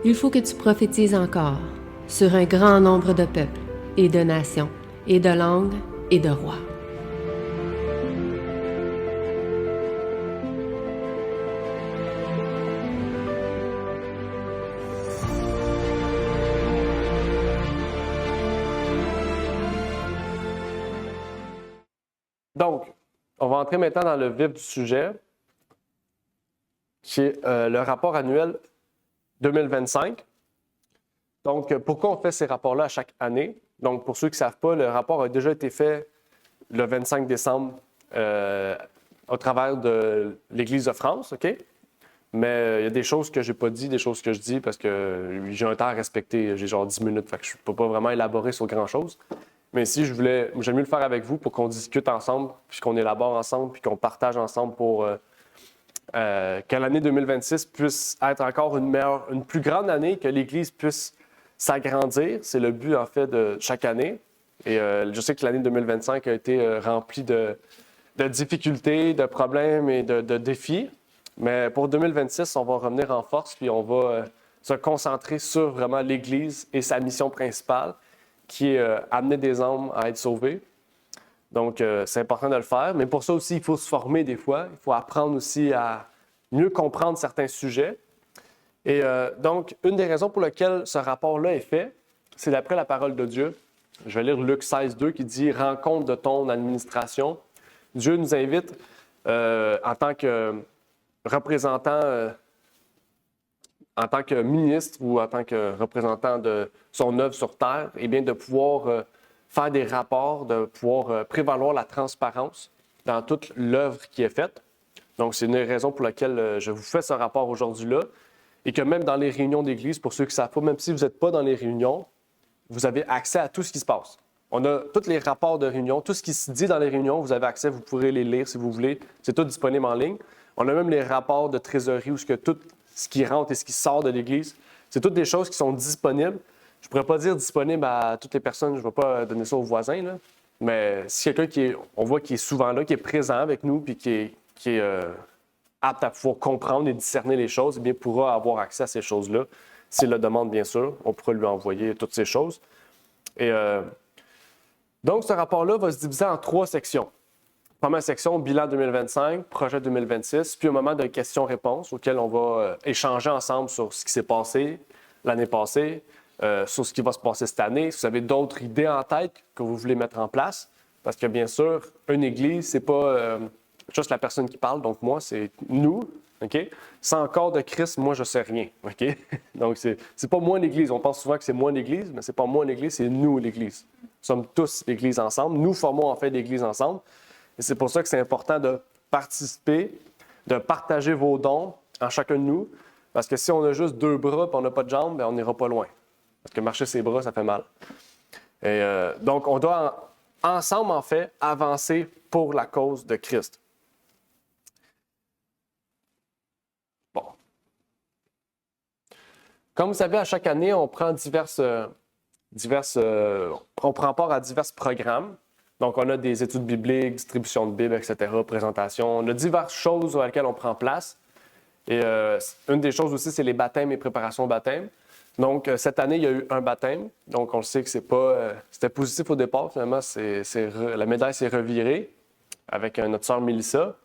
Il faut que tu prophétises encore sur un grand nombre de peuples et de nations et de langues et de rois. Donc, on va entrer maintenant dans le vif du sujet, qui est le rapport annuel 2025. Donc, pourquoi on fait ces rapports-là à chaque année? Donc, pour ceux qui ne savent pas, le rapport a déjà été fait le 25 décembre au travers de l'Église de France, OK? Mais il y a des choses que je n'ai pas dit, des choses que je dis parce que j'ai un temps à respecter, j'ai genre 10 minutes, fait que je ne peux pas vraiment élaborer sur grand-chose. Mais ici, j'aime mieux le faire avec vous pour qu'on discute ensemble, puis qu'on élabore ensemble, puis qu'on partage ensemble pour que l'année 2026 puisse être encore une plus grande année, que l'Église puisse s'agrandir. C'est le but, en fait, de chaque année. Et je sais que l'année 2025 a été remplie de difficultés, de problèmes et de défis. Mais pour 2026, on va revenir en force, puis on va se concentrer sur vraiment l'Église et sa mission principale, qui est amener des âmes à être sauvées. Donc, c'est important de le faire. Mais pour ça aussi, il faut se former des fois. Il faut apprendre aussi à mieux comprendre certains sujets. Et donc, une des raisons pour lesquelles ce rapport-là est fait, c'est d'après la parole de Dieu. Je vais lire Luc 16, 2 qui dit « Rencontre de ton administration ». Dieu nous invite en tant que représentant, en tant que ministre ou en tant que représentant de son œuvre sur terre, eh bien, de pouvoir faire des rapports, de pouvoir prévaloir la transparence dans toute l'œuvre qui est faite. Donc, c'est une raison pour laquelle je vous fais ce rapport aujourd'hui-là. Et que même dans les réunions d'église, pour ceux qui ne savent pas, même si vous n'êtes pas dans les réunions, vous avez accès à tout ce qui se passe. On a tous les rapports de réunion, tout ce qui se dit dans les réunions, vous avez accès, vous pourrez les lire si vous voulez. C'est tout disponible en ligne. On a même les rapports de trésorerie où tout ce qui rentre et ce qui sort de l'Église, c'est toutes des choses qui sont disponibles. Je ne pourrais pas dire disponible à toutes les personnes, je ne vais pas donner ça aux voisins, là. Mais si quelqu'un on voit qui est souvent là, qui est présent avec nous, puis qui est apte à pouvoir comprendre et discerner les choses, eh bien, pourra avoir accès à ces choses-là. S'il le demande, bien sûr, on pourra lui envoyer toutes ces choses. Et donc, ce rapport-là va se diviser en 3 sections. Première section, bilan 2025, projet 2026, puis un moment de questions-réponses auquel on va échanger ensemble sur ce qui s'est passé l'année passée, sur ce qui va se passer cette année. Si vous avez d'autres idées en tête que vous voulez mettre en place, parce que bien sûr, une église, c'est pas juste la personne qui parle, donc moi, c'est nous, OK? Sans corps de Christ, moi, je sais rien, OK? Donc, c'est pas moi l'Église. On pense souvent que c'est moi l'Église, mais c'est pas moi l'Église, c'est nous l'Église. Nous sommes tous l'Église ensemble. Nous formons en fait l'Église ensemble. Et c'est pour ça que c'est important de participer, de partager vos dons en chacun de nous. Parce que si on a juste 2 bras et on n'a pas de jambes, bien, on n'ira pas loin. Parce que marcher ses bras, ça fait mal. Et donc, on doit ensemble, en fait, avancer pour la cause de Christ. Bon. Comme vous savez, à chaque année, on prend on prend part à divers programmes. Donc, on a des études bibliques, distribution de Bible, etc., présentation. On a diverses choses sur lesquelles on prend place. Et une des choses aussi, c'est les baptêmes et préparations au baptême. Donc, cette année, il y a eu un baptême. Donc, on le sait que c'était positif au départ. Finalement, la médaille s'est revirée avec notre sœur Mélissa.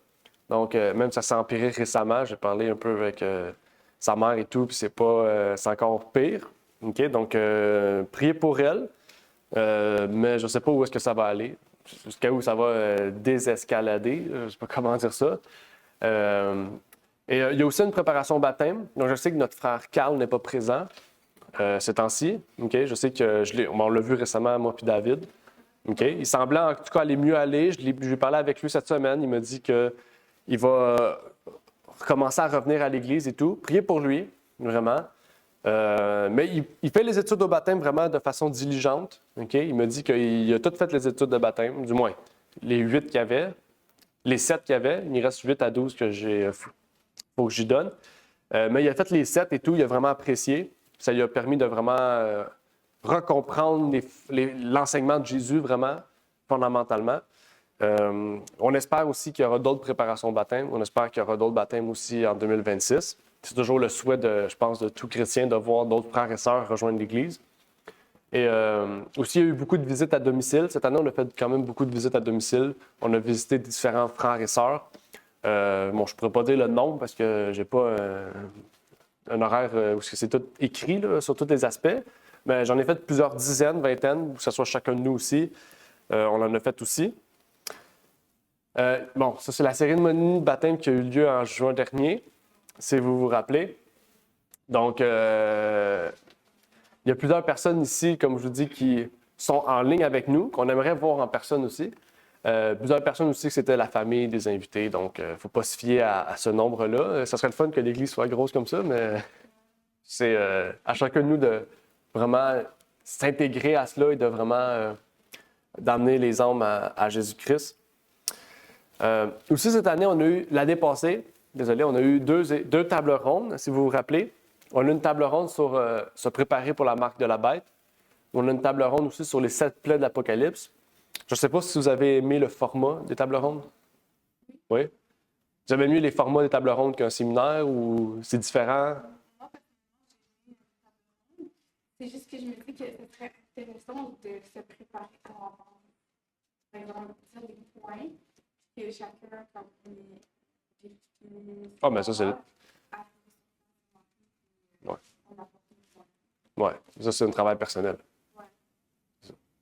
Donc, même ça s'est empiré récemment. J'ai parlé un peu avec sa mère et tout, puis c'est encore pire. OK? Donc, priez pour elle. Mais je ne sais pas où est-ce que ça va aller, jusqu'à où ça va désescalader, je ne sais pas comment dire ça. Et il y a aussi une préparation au baptême. Donc, je sais que notre frère Carl n'est pas présent ces temps-ci. Okay? Je sais que on l'a vu récemment, moi puis David. Okay? Il semblait en tout cas aller mieux aller. Je lui ai parlé avec lui cette semaine. Il m'a dit qu'il va recommencer à revenir à l'église et tout. Priez pour lui, vraiment. Mais il fait les études au baptême vraiment de façon diligente. Okay? Il me dit qu'il a tout fait les études de baptême, du moins les 8 qu'il y avait, les 7 qu'il y avait. Il reste 8 à 12 que faut que j'y donne. Mais il a fait les 7 et tout, il a vraiment apprécié. Ça lui a permis de vraiment recomprendre l'enseignement de Jésus vraiment fondamentalement. On espère aussi qu'il y aura d'autres préparations de baptême. On espère qu'il y aura d'autres baptêmes aussi en 2026. C'est toujours le souhait, je pense, de tout chrétien de voir d'autres frères et sœurs rejoindre l'Église. Et aussi, il y a eu beaucoup de visites à domicile. Cette année, on a fait quand même beaucoup de visites à domicile. On a visité différents frères et sœurs. Je ne pourrais pas dire le nombre parce que j'ai pas un horaire où c'est tout écrit là, sur tous les aspects. Mais j'en ai fait plusieurs dizaines, vingtaines, que ce soit chacun de nous aussi. On en a fait aussi. Ça, c'est la cérémonie de baptême qui a eu lieu en juin dernier, si vous vous rappelez. Donc, il y a plusieurs personnes ici, comme je vous dis, qui sont en ligne avec nous, qu'on aimerait voir en personne aussi. Plusieurs personnes aussi que c'était la famille des invités, donc il ne faut pas se fier à ce nombre-là. Ça serait le fun que l'Église soit grosse comme ça, mais c'est à chacun de nous de vraiment s'intégrer à cela et de vraiment d'amener les âmes à Jésus-Christ. Aussi, cette année, l'année passée, on a eu deux tables rondes, si vous vous rappelez. On a une table ronde sur se préparer pour la marque de la bête. On a une table ronde aussi sur les 7 plaies de l'Apocalypse. Je ne sais pas si vous avez aimé le format des tables rondes. Oui? Vous avez mieux les formats des tables rondes qu'un séminaire ou c'est différent? C'est juste que je me dis que c'est très intéressant de se préparer à l'avance. Par exemple, dire des points que chacun comme Ah, mais ça, c'est... Ouais, ça, c'est un travail personnel. Ouais.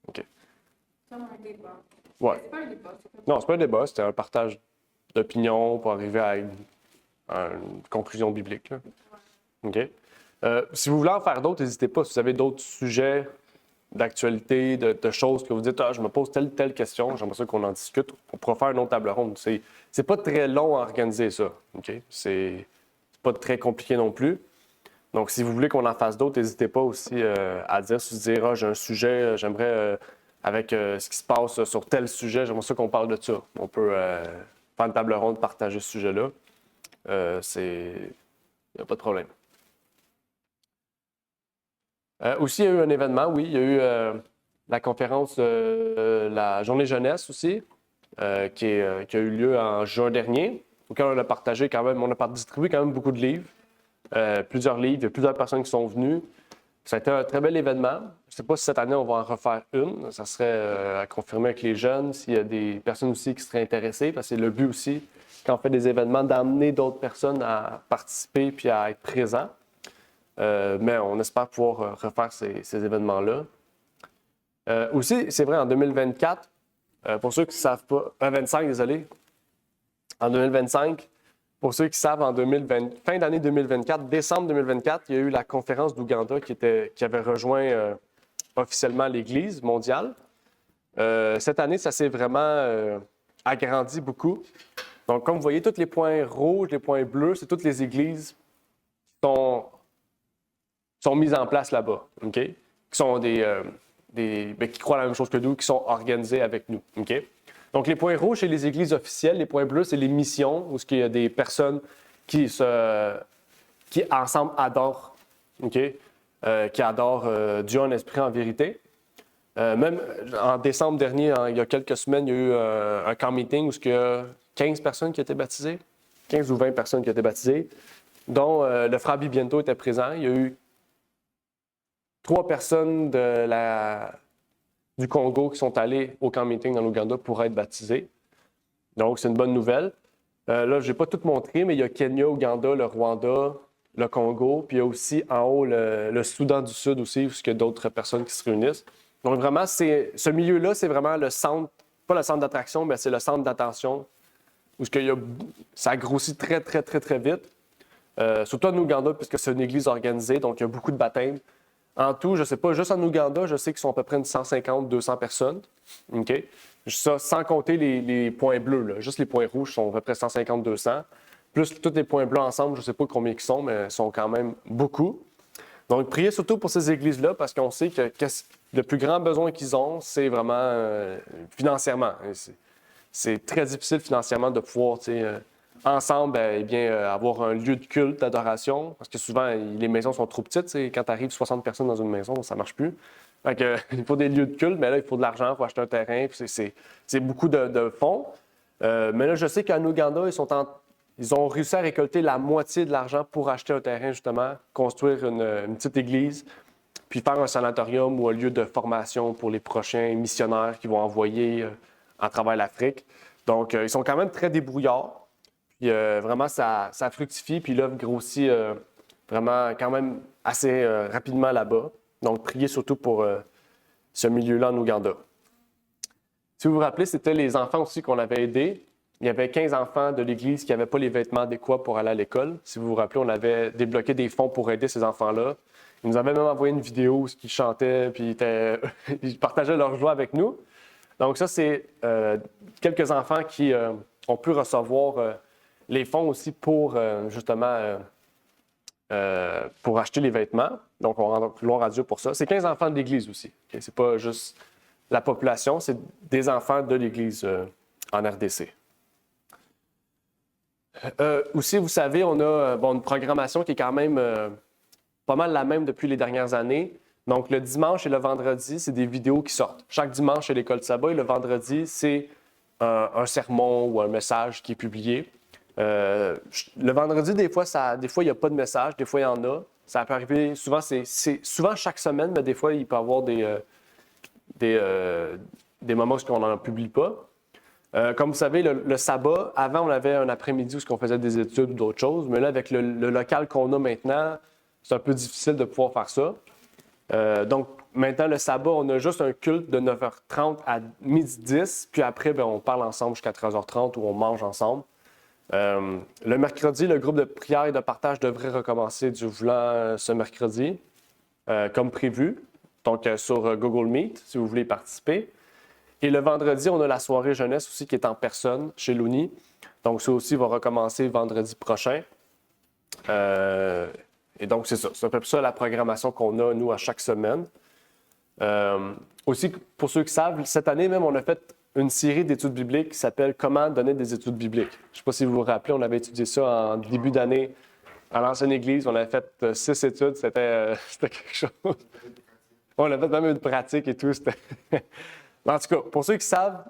OK. Comme un débat. Ouais. C'est pas un débat. Non, c'est pas un débat, c'était un partage d'opinions pour arriver à une conclusion biblique. Là. OK. Si vous voulez en faire d'autres, n'hésitez pas. Si vous avez d'autres sujets d'actualité, de choses que vous dites, je me pose telle question, j'aimerais ça qu'on en discute. On pourra faire une autre table ronde. C'est pas très long à organiser ça. OK? C'est pas très compliqué non plus. Donc, si vous voulez qu'on en fasse d'autres, n'hésitez pas aussi à dire, j'ai un sujet, j'aimerais, avec ce qui se passe sur tel sujet, j'aimerais ça qu'on parle de ça. On peut faire une table ronde, partager ce sujet-là. Il n'y a pas de problème. Aussi, il y a eu un événement, oui. Il y a eu la conférence de la Journée jeunesse aussi, qui a eu lieu en juin dernier, auquel on a partagé quand même, on a distribué quand même beaucoup de livres. Plusieurs livres, il y a plusieurs personnes qui sont venues. Ça a été un très bel événement. Je ne sais pas si cette année, on va en refaire une. Ça serait à confirmer avec les jeunes, s'il y a des personnes aussi qui seraient intéressées, parce que c'est le but aussi, quand on fait des événements, d'amener d'autres personnes à participer puis à être présents. Mais on espère pouvoir refaire ces événements-là. Aussi, c'est vrai, en 2024, pour ceux qui ne savent pas, 25, désolé, en 2025, pour ceux qui savent, fin d'année 2024, décembre 2024, il y a eu la conférence d'Ouganda qui avait rejoint officiellement l'Église mondiale. Cette année, ça s'est vraiment agrandi beaucoup. Donc, comme vous voyez, tous les points rouges, les points bleus, c'est toutes les églises qui sont mises en place là-bas, OK? Qui sont qui croient la même chose que nous, qui sont organisées avec nous, OK? Donc, les points rouges, c'est les églises officielles. Les points bleus, c'est les missions, où il y a des personnes qui ensemble adorent, OK? Qui adorent Dieu en esprit, en vérité. Même en décembre dernier, il y a quelques semaines, il y a eu un camp meeting où il y a 15 personnes qui ont été baptisées, 15 ou 20 personnes qui ont été baptisées, dont le frère Bibiento était présent. Il y a eu 3 personnes du Congo qui sont allés au camp meeting dans l'Ouganda pour être baptisés. Donc, c'est une bonne nouvelle. Là, je n'ai pas tout montré, mais il y a Kenya, Ouganda, le Rwanda, le Congo, puis il y a aussi en haut le Soudan du Sud aussi, où il y a d'autres personnes qui se réunissent. Donc, vraiment, ce milieu-là, c'est vraiment le centre, pas le centre d'attraction, mais c'est le centre d'attention, où ça grossit très, très, très, très vite. Surtout en Ouganda, puisque c'est une église organisée, donc il y a beaucoup de baptêmes. En tout, je ne sais pas, juste en Ouganda, je sais qu'ils sont à peu près 150-200 personnes. OK? Ça, sans compter les points bleus. Là. Juste les points rouges sont à peu près 150-200. Plus tous les points bleus ensemble, je ne sais pas combien ils sont, mais ils sont quand même beaucoup. Donc, priez surtout pour ces églises-là, parce qu'on sait que le plus grand besoin qu'ils ont, c'est vraiment financièrement. C'est très difficile financièrement de pouvoir, ensemble, avoir un lieu de culte, d'adoration, parce que souvent, les maisons sont trop petites. Quand tu arrives 60 personnes dans une maison, ça ne marche plus. Fait que, il faut des lieux de culte, mais là, il faut de l'argent pour acheter un terrain. Puis c'est beaucoup de fonds. Mais là, je sais qu'en Ouganda, ils ont réussi à récolter la moitié de l'argent pour acheter un terrain, justement, construire une petite église, puis faire un sanatorium ou un lieu de formation pour les prochains missionnaires qu'ils vont envoyer à travers l'Afrique. Donc, ils sont quand même très débrouillards. Puis vraiment, ça fructifie, puis l'œuvre grossit vraiment quand même assez rapidement là-bas. Donc, priez surtout pour ce milieu-là en Ouganda. Si vous vous rappelez, c'était les enfants aussi qu'on avait aidés. Il y avait 15 enfants de l'Église qui n'avaient pas les vêtements adéquats pour aller à l'école. Si vous vous rappelez, on avait débloqué des fonds pour aider ces enfants-là. Ils nous avaient même envoyé une vidéo où ils chantaient, puis ils partageaient leur joie avec nous. Donc ça, c'est quelques enfants qui ont pu recevoir les fonds aussi pour justement pour acheter les vêtements. Donc, on rend gloire à Dieu pour ça. C'est 15 enfants de l'Église aussi. Okay? Ce n'est pas juste la population, c'est des enfants de l'Église en RDC. Aussi, vous savez, on a une programmation qui est quand même pas mal la même depuis les dernières années. Donc, le dimanche et le vendredi, c'est des vidéos qui sortent. Chaque dimanche à l'école de sabbat et le vendredi, c'est un sermon ou un message qui est publié. Le vendredi, des fois, il n'y a pas de message, des fois, il y en a. Ça peut arriver, souvent, c'est souvent chaque semaine, mais des fois, il peut y avoir des moments où on n'en publie pas. Comme vous savez, le sabbat, avant, on avait un après-midi où on faisait des études ou d'autres choses, mais là, avec le local qu'on a maintenant, c'est un peu difficile de pouvoir faire ça. Donc, maintenant, le sabbat, on a juste un culte de 9h30 à 12h10, puis après, on parle ensemble jusqu'à 13h30 où on mange ensemble. Le mercredi, le groupe de prière et de partage devrait recommencer du voulant ce mercredi, comme prévu, donc sur Google Meet, si vous voulez participer. Et le vendredi, on a la soirée jeunesse aussi qui est en personne chez l'Uni. Donc, ça aussi va recommencer vendredi prochain. Et donc, c'est ça. C'est un peu ça la programmation qu'on a, nous, à chaque semaine. Aussi, pour ceux qui savent, cette année même, on a fait une série d'études bibliques qui s'appelle « Comment donner des études bibliques ». Je ne sais pas si vous vous rappelez, on avait étudié ça en début d'année à l'ancienne église. On avait fait 6 études, c'était quelque chose. On a fait même une pratique et tout. En tout cas, pour ceux qui savent,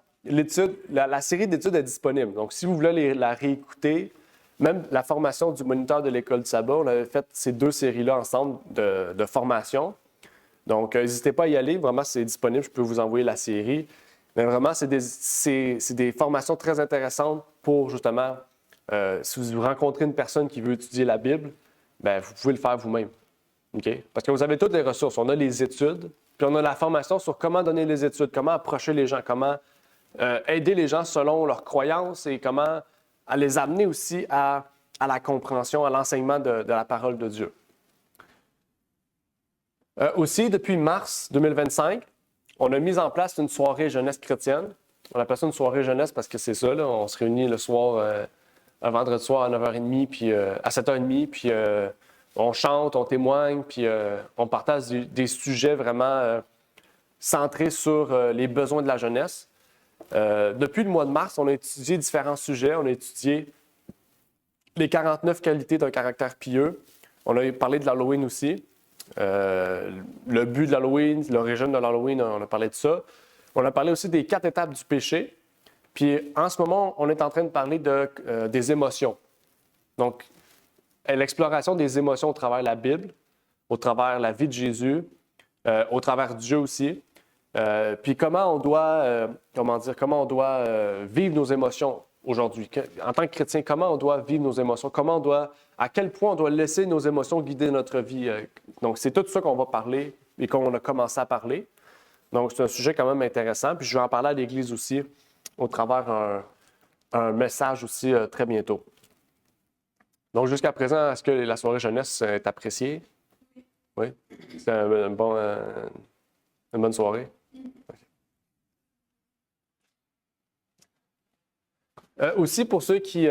la série d'études est disponible. Donc, si vous voulez la réécouter, même la formation du moniteur de l'école du sabbat, on avait fait ces 2 séries-là ensemble de formation. Donc, n'hésitez pas à y aller. Vraiment, c'est disponible. Je peux vous envoyer la série. Mais vraiment, c'est des formations très intéressantes pour, justement, si vous rencontrez une personne qui veut étudier la Bible, bien, vous pouvez le faire vous-même. Okay? Parce que vous avez toutes les ressources. On a les études, puis on a la formation sur comment donner les études, comment approcher les gens, comment aider les gens selon leurs croyances et comment les amener aussi à la compréhension, à l'enseignement de la parole de Dieu. Aussi, depuis mars 2025, on a mis en place une soirée jeunesse chrétienne. On appelle ça une soirée jeunesse parce que c'est ça, là, on se réunit le soir, un vendredi soir à 9h30, puis à 7h30, puis on chante, on témoigne, puis on partage des sujets vraiment centrés sur les besoins de la jeunesse. Depuis le mois de mars, on a étudié différents sujets. On a étudié les 49 qualités d'un caractère pieux. On a parlé de l'Halloween aussi. Le but de l'Halloween, l'origine de l'Halloween, on a parlé de ça. On a parlé aussi des 4 étapes du péché. Puis en ce moment, on est en train de parler des émotions. Donc, l'exploration des émotions au travers de la Bible, au travers de la vie de Jésus, au travers de Dieu aussi. Puis comment on doit vivre nos émotions aujourd'hui. En tant que chrétien, comment on doit vivre nos émotions, à quel point on doit laisser nos émotions guider notre vie. Donc, c'est tout ça qu'on va parler et qu'on a commencé à parler. Donc, c'est un sujet quand même intéressant. Puis, je vais en parler à l'Église aussi au travers un message aussi très bientôt. Donc, jusqu'à présent, est-ce que la soirée jeunesse est appréciée? Oui? C'est une bonne soirée? Okay. Aussi, pour ceux qui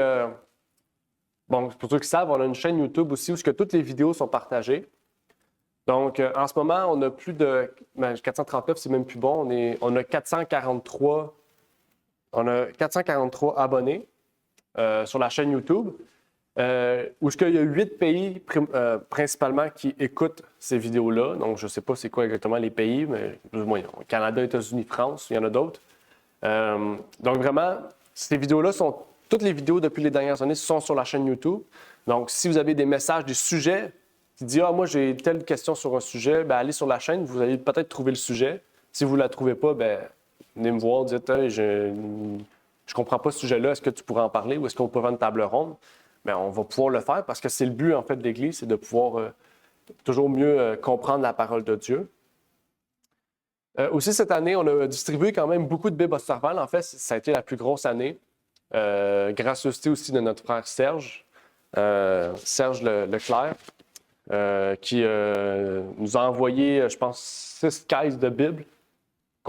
savent, on a une chaîne YouTube aussi où toutes les vidéos sont partagées. Donc, en ce moment, on a plus de 439, c'est même plus bon. On a 443 abonnés sur la chaîne YouTube. où il y a 8 pays principalement qui écoutent ces vidéos-là. Donc, je ne sais pas c'est quoi exactement les pays, mais plus ou moins, Canada, États-Unis, France, il y en a d'autres. Donc, vraiment, ces vidéos-là sont... Toutes les vidéos depuis les dernières années sont sur la chaîne YouTube. Donc, si vous avez des messages, des sujets qui disent « Ah, moi, j'ai telle question sur un sujet », bien, allez sur la chaîne, vous allez peut-être trouver le sujet. Si vous ne la trouvez pas, bien, venez me voir, dites hey, « Je ne comprends pas ce sujet-là, est-ce que tu pourrais en parler ou est-ce qu'on peut faire une table ronde? » Bien, on va pouvoir le faire parce que c'est le but, en fait, de l'Église, c'est de pouvoir toujours mieux comprendre la parole de Dieu. Aussi, cette année, on a distribué quand même beaucoup de Bibles observables. En fait, ça a été la plus grosse année. Gracieuseté aussi de notre frère Serge, Serge Leclerc, qui nous a envoyé, je pense, 6 caisses de Bibles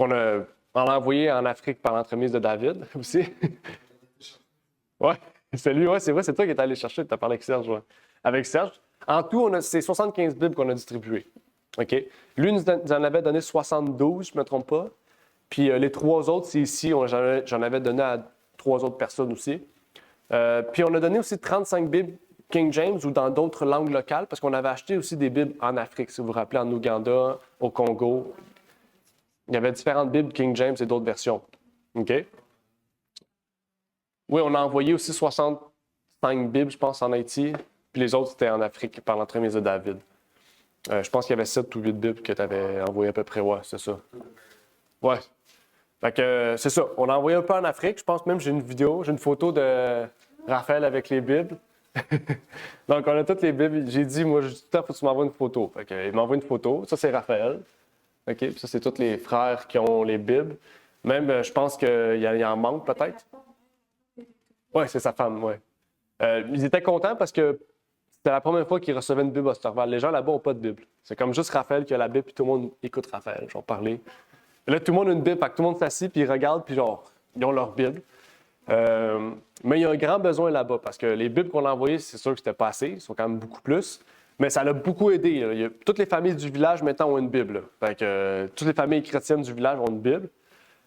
on a envoyé en Afrique par l'entremise de David aussi. Oui, c'est lui, ouais, c'est vrai, c'est toi qui es allé chercher, tu as parlé avec Serge. Ouais. Avec Serge. En tout, c'est 75 Bibles qu'on a distribuées. OK? Lui nous en avait donné 72, je ne me trompe pas. Puis les 3 autres, c'est ici, j'en avais donné à 3 autres personnes aussi. Puis on a donné aussi 35 Bibles King James ou dans d'autres langues locales, parce qu'on avait acheté aussi des Bibles en Afrique, si vous vous rappelez, en Ouganda, au Congo. Il y avait différentes Bibles King James et d'autres versions. OK? Oui, on a envoyé aussi 65 Bibles, je pense, en Haïti, puis les autres, c'était en Afrique, par l'entremise de David. Je pense qu'il y avait 7 ou 8 Bibles que tu avais envoyées à peu près, ouais, c'est ça. Ouais. Fait que c'est ça. On a envoyé un peu en Afrique. Je pense même j'ai une vidéo, j'ai une photo de Raphaël avec les Bibles. Donc, on a toutes les Bibles. J'ai dit, moi, tout le temps, il faut que tu m'envoies une photo. Fait que, il m'envoie une photo. Ça, c'est Raphaël. OK? Puis ça, c'est tous les frères qui ont les Bibles. Même, je pense qu'il en manque peut-être. Oui, c'est sa femme, oui. Ils étaient contents parce que c'était la première fois qu'ils recevaient une Bible Osterval. Les gens là-bas n'ont pas de Bible. C'est comme juste Raphaël qui a la Bible, puis tout le monde écoute Raphaël. J'en parlais. Et là, tout le monde a une Bible, fait que tout le monde s'assit, puis ils regardent, puis genre, ils ont leur Bible. Mais il y a un grand besoin là-bas, parce que les Bibles qu'on a envoyées, c'est sûr que c'était pas assez, ils sont quand même beaucoup plus. Mais ça l'a beaucoup aidé. Toutes les familles du village, maintenant, ont une Bible. Fait que, toutes les familles chrétiennes du village ont une Bible.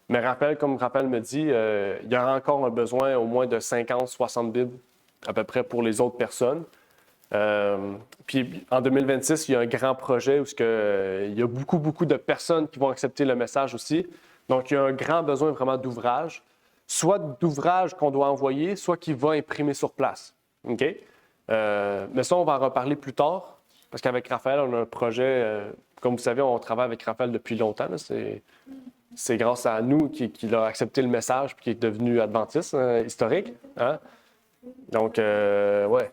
Mais Raphaël, comme Raphaël me dit, il y aura encore un besoin au moins de 50, 60 Bibles, à peu près, pour les autres personnes. Puis en 2026, il y a un grand projet où il y a beaucoup de personnes qui vont accepter le message aussi. Donc, il y a un grand besoin vraiment d'ouvrage, soit d'ouvrage qu'on doit envoyer, soit qui va imprimer sur place. OK? Mais ça, on va en reparler plus tard, parce qu'avec Raphaël, on a un projet, comme vous savez, on travaille avec Raphaël depuis longtemps. Là, c'est grâce à nous qu'il a accepté le message et qu'il est devenu adventiste historique. Hein? Donc, ouais.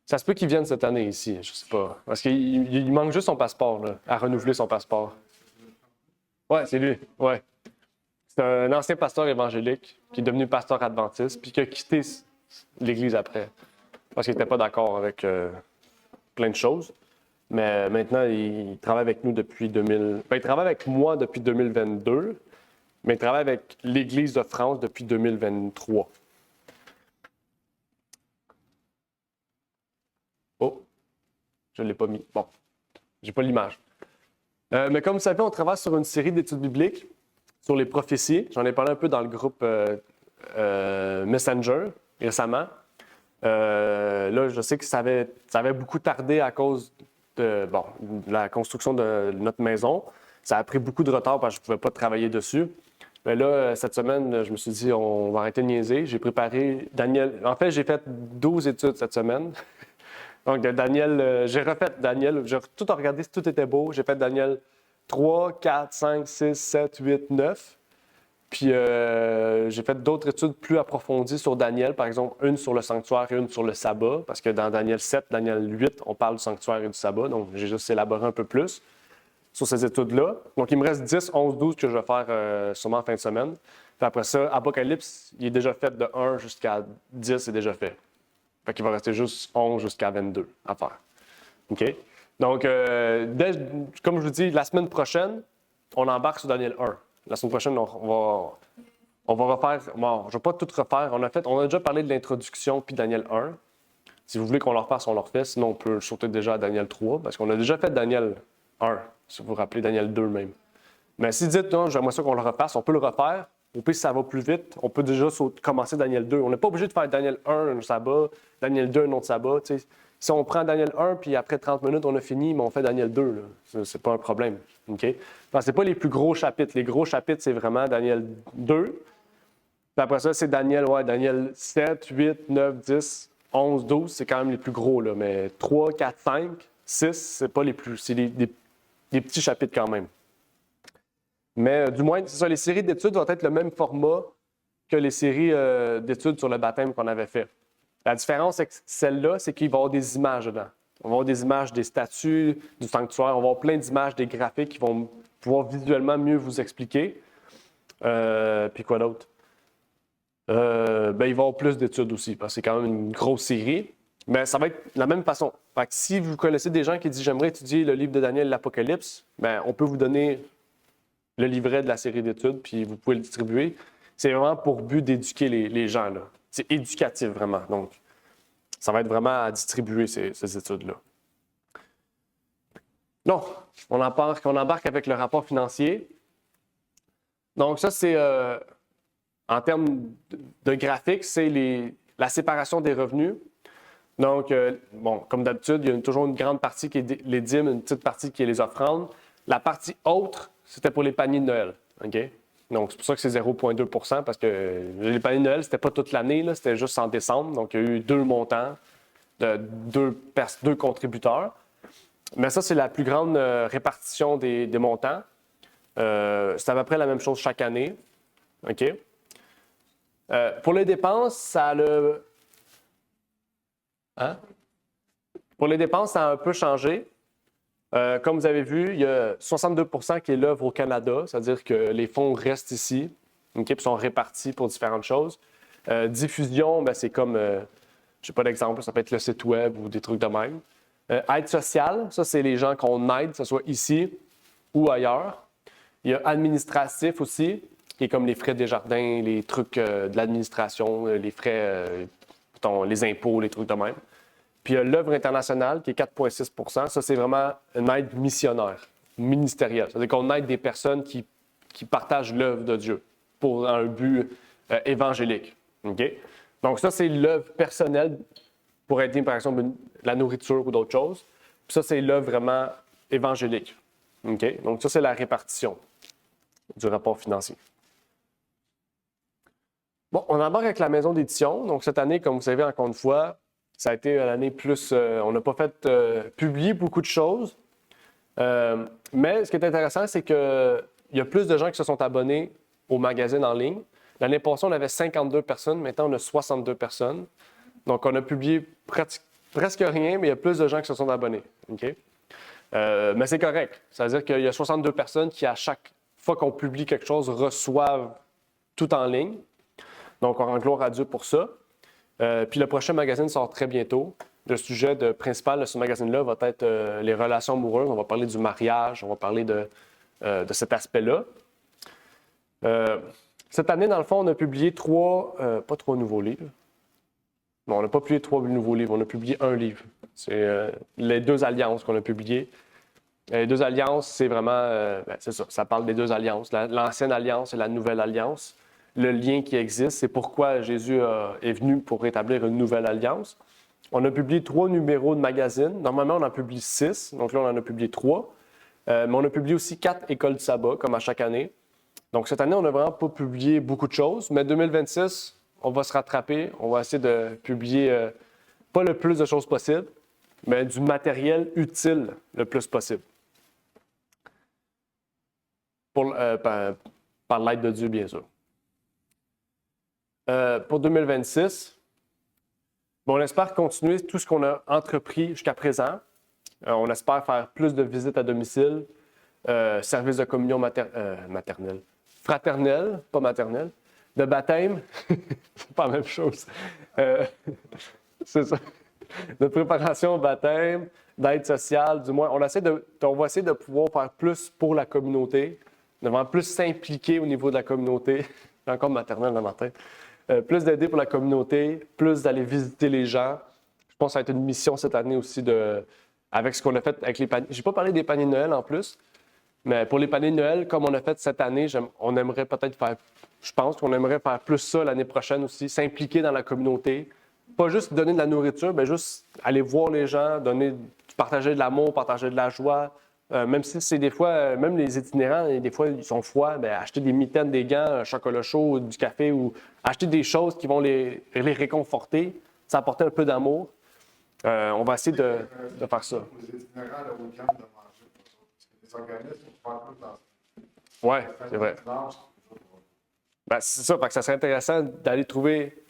Ça se peut qu'il vienne cette année ici, je sais pas. Parce qu'il manque juste son passeport, là, à renouveler son passeport. Ouais, c'est lui, ouais. C'est un ancien pasteur évangélique qui est devenu pasteur adventiste puis qui a quitté l'Église après. Parce qu'il n'était pas d'accord avec plein de choses. Mais maintenant, il travaille avec nous depuis 2000... Ben, il travaille avec moi depuis 2022, mais il travaille avec l'Église de France depuis 2023. Oh, je ne l'ai pas mis. Bon, j'ai pas l'image. Mais comme vous savez, on travaille sur une série d'études bibliques sur les prophéties. J'en ai parlé un peu dans le groupe Messenger récemment. Là, je sais que ça avait beaucoup tardé à cause de la construction de notre maison. Ça a pris beaucoup de retard parce que je ne pouvais pas travailler dessus. Mais là, cette semaine, je me suis dit, on va arrêter de niaiser. J'ai préparé Daniel. En fait, j'ai fait 12 études cette semaine. Donc, Daniel, j'ai refait Daniel, j'ai tout regardé si tout était beau. J'ai fait Daniel 3, 4, 5, 6, 7, 8, 9. Puis, j'ai fait d'autres études plus approfondies sur Daniel, par exemple, une sur le sanctuaire et une sur le sabbat, parce que dans Daniel 7, Daniel 8, on parle du sanctuaire et du sabbat. Donc, j'ai juste élaboré un peu plus sur ces études-là. Donc, il me reste 10, 11, 12 que je vais faire sûrement en fin de semaine. Puis après ça, Apocalypse, il est déjà fait de 1 jusqu'à 10, c'est déjà fait. Fait qu'il va rester juste 11 jusqu'à 22 à faire. OK? Donc, comme je vous dis, la semaine prochaine, on embarque sur Daniel 1. La semaine prochaine, on va refaire. Bon, je ne vais pas tout refaire. On a déjà parlé de l'introduction puis Daniel 1. Si vous voulez qu'on le refasse, on le refait. Sinon, on peut sauter déjà à Daniel 3 parce qu'on a déjà fait Daniel 1, si vous vous rappelez, Daniel 2 même. Mais si vous dites, non, j'aimerais ça qu'on le refasse, on peut le refaire. Au pire, si ça va plus vite, on peut déjà commencer Daniel 2. On n'est pas obligé de faire Daniel 1, un sabbat, Daniel 2, un autre sabbat. Tu sais. Si on prend Daniel 1, puis après 30 minutes, on a fini, mais on fait Daniel 2, là. C'est pas un problème. Okay? Enfin, c'est pas les plus gros chapitres. Les gros chapitres, c'est vraiment Daniel 2. Puis après ça, c'est Daniel 7, 8, 9, 10, 11, 12. C'est quand même les plus gros, là. Mais 3, 4, 5, 6, c'est pas les plus... C'est des petits chapitres quand même. Mais du moins, c'est ça, les séries d'études vont être le même format que les séries d'études sur le baptême qu'on avait fait. La différence avec celle-là, c'est qu'il va y avoir des images dedans. On va avoir des images des statues, du sanctuaire, on va avoir plein d'images, des graphiques qui vont pouvoir visuellement mieux vous expliquer. Puis quoi d'autre? Il va y avoir plus d'études aussi, parce que c'est quand même une grosse série. Mais ça va être de la même façon. Fait que si vous connaissez des gens qui disent « J'aimerais étudier le livre de Daniel et l'Apocalypse », on peut vous donner le livret de la série d'études, puis vous pouvez le distribuer. C'est vraiment pour but d'éduquer les gens, là. C'est éducatif, vraiment. Donc, ça va être vraiment à distribuer, ces études-là. Donc, on embarque avec le rapport financier. Donc, ça, c'est, en termes de graphique, c'est la séparation des revenus. Donc, comme d'habitude, il y a toujours une grande partie qui est les dîmes, une petite partie qui est les offrandes. La partie autre, c'était pour les paniers de Noël. Okay? Donc, c'est pour ça que c'est 0,2 % parce que les paniers de Noël, c'était pas toute l'année, là, c'était juste en décembre. Donc, il y a eu 2 montants de 2 contributeurs. Mais ça, c'est la plus grande répartition des montants. C'est à peu près la même chose chaque année. OK? Pour les dépenses, ça a le... Hein? Pour les dépenses, ça a un peu changé. Comme vous avez vu, il y a 62 % qui est l'œuvre au Canada, c'est-à-dire que les fonds restent ici, okay, puis sont répartis pour différentes choses. Diffusion, c'est comme, je n'ai pas d'exemple, ça peut être le site web ou des trucs de même. Aide sociale, ça, c'est les gens qu'on aide, que ce soit ici ou ailleurs. Il y a administratif aussi, qui est comme les frais des jardins, les trucs de l'administration, les frais, les impôts, les trucs de même. Puis il y a l'œuvre internationale qui est 4,6 %. Ça, c'est vraiment une aide missionnaire, ministérielle. C'est-à-dire qu'on aide des personnes qui partagent l'œuvre de Dieu pour un but évangélique. Okay? Donc ça, c'est l'œuvre personnelle pour aider, par exemple, la nourriture ou d'autres choses. Puis ça, c'est l'œuvre vraiment évangélique. Okay? Donc ça, c'est la répartition du rapport financier. Bon, on embarque avec la maison d'édition. Donc cette année, comme vous savez, encore une fois, ça a été l'année plus... on n'a pas fait publier beaucoup de choses. Mais ce qui est intéressant, c'est qu'il y a plus de gens qui se sont abonnés au magazine en ligne. L'année passée, on avait 52 personnes. Maintenant, on a 62 personnes. Donc, on a publié presque rien, mais il y a plus de gens qui se sont abonnés. Okay? Mais c'est correct. C'est-à-dire qu'il y a 62 personnes qui, à chaque fois qu'on publie quelque chose, reçoivent tout en ligne. Donc, on rend gloire à Dieu pour ça. Puis le prochain magazine sort très bientôt. Le sujet principal de ce magazine-là va être les relations amoureuses. On va parler du mariage, on va parler de cet aspect-là. Cette année, dans le fond, on a publié pas 3 nouveaux livres. Non, on n'a pas publié 3 nouveaux livres, on a publié un livre. C'est les 2 alliances qu'on a publiées. Les 2 alliances, c'est vraiment, c'est ça, ça parle des 2 alliances, l'ancienne alliance et la nouvelle alliance. Le lien qui existe, c'est pourquoi Jésus est venu pour établir une nouvelle alliance. On a publié 3 numéros de magazine. Normalement, on en publie 6, donc là, on en a publié 3. Mais on a publié aussi 4 écoles de sabbat, comme à chaque année. Donc cette année, on n'a vraiment pas publié beaucoup de choses, mais 2026, on va se rattraper. On va essayer de publier pas le plus de choses possible, mais du matériel utile le plus possible. Par l'aide de Dieu, bien sûr. Pour 2026, on espère continuer tout ce qu'on a entrepris jusqu'à présent. On espère faire plus de visites à domicile, services de communion maternelle, fraternelle, pas maternelle, de baptême, c'est pas la même chose. C'est ça. De préparation au baptême, d'aide sociale, du moins. On va essayer de pouvoir faire plus pour la communauté, de vraiment plus s'impliquer au niveau de la communauté. J'ai encore maternelle dans ma tête. Plus d'aider pour la communauté, plus d'aller visiter les gens. Je pense que ça va être une mission cette année aussi avec ce qu'on a fait avec les paniers. Je n'ai pas parlé des paniers de Noël en plus, mais pour les paniers de Noël, comme on a fait cette année, on aimerait peut-être faire je pense qu'on aimerait faire plus ça l'année prochaine aussi, s'impliquer dans la communauté. Pas juste donner de la nourriture, mais juste aller voir les gens, partager de l'amour, partager de la joie. Même si c'est des fois, même les itinérants, des fois, ils sont froids, acheter des mitaines, des gants, un chocolat chaud, du café ou acheter des choses qui vont les réconforter, ça apporter un peu d'amour. On va essayer de faire ça. Les itinérants, le week-end, de manger pour ça. Parce que les organismes, on parle plus dans Oui, c'est vrai. C'est ça, parce que ça serait intéressant d'aller trouver